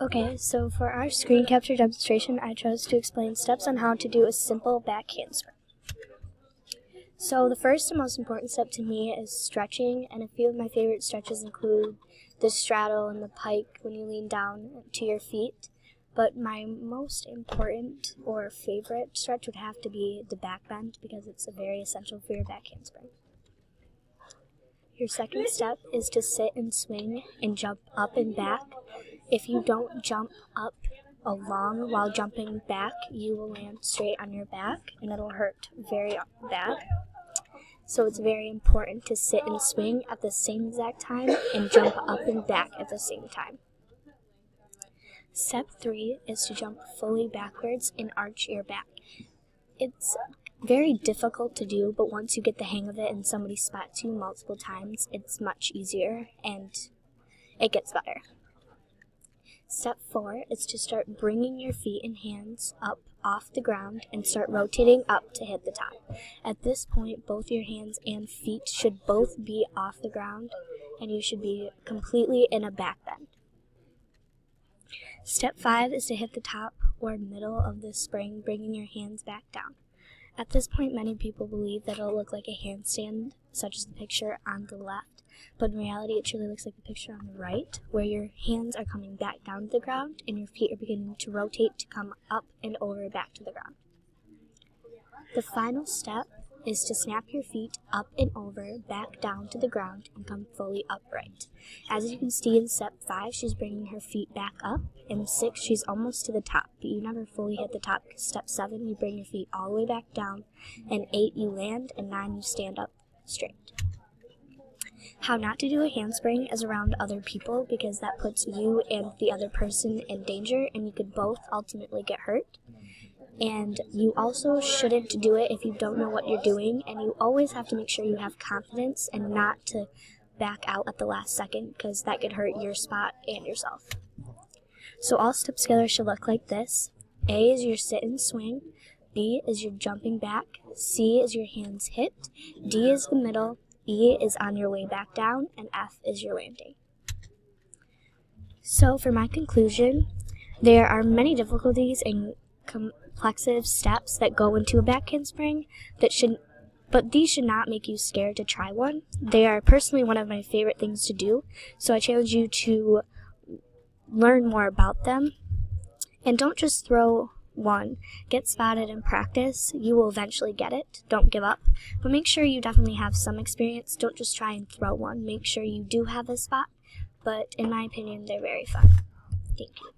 Okay, so for our screen capture demonstration, I chose to explain steps on how to do a simple back handspring. So the first and most important step to me is stretching, and a few of my favorite stretches include the straddle and the pike when you lean down to your feet. But my most important or favorite stretch would have to be the back bend, because it's very essential for your back handspring. Your second step is to sit and swing and jump up and back. If you don't jump up along while jumping back, you will land straight on your back and it'll hurt very bad. So it's very important to sit and swing at the same exact time and jump up and back at the same time. Step 3 is to jump fully backwards and arch your back. It's very difficult to do, but once you get the hang of it and somebody spots you multiple times, it's much easier and it gets better. Step 4 is to start bringing your feet and hands up off the ground and start rotating up to hit the top. At this point, both your hands and feet should both be off the ground and you should be completely in a back bend. Step 5 is to hit the top or middle of the spring, bringing your hands back down. At this point, many people believe that it'll look like a handstand, such as the picture on the left, but in reality it truly looks like the picture on the right, where your hands are coming back down to the ground and your feet are beginning to rotate to come up and over back to the ground. The final step is to snap your feet up and over, back down to the ground, and come fully upright. As you can see in step 5, she's bringing her feet back up. In 6, she's almost to the top, but you never fully hit the top. Step 7, you bring your feet all the way back down. And 8, you land, and 9, you stand up straight. How not to do a handspring is around other people, because that puts you and the other person in danger, and you could both ultimately get hurt. And you also shouldn't do it if you don't know what you're doing, and you always have to make sure you have confidence and not to back out at the last second, because that could hurt your spot and yourself. So all steps together should look like this. A is your sit and swing, B is your jumping back, C is your hands hit, D is the middle, E is on your way back down, and F is your landing. So for my conclusion, there are many difficulties and complexive steps that go into a back handspring but these should not make you scared to try one. They are personally one of my favorite things to do, so I challenge you to learn more about them. And don't just throw one. Get spotted and practice. You will eventually get it. Don't give up. But make sure you definitely have some experience. Don't just try and throw one. Make sure you do have a spot. But in my opinion, they're very fun. Thank you.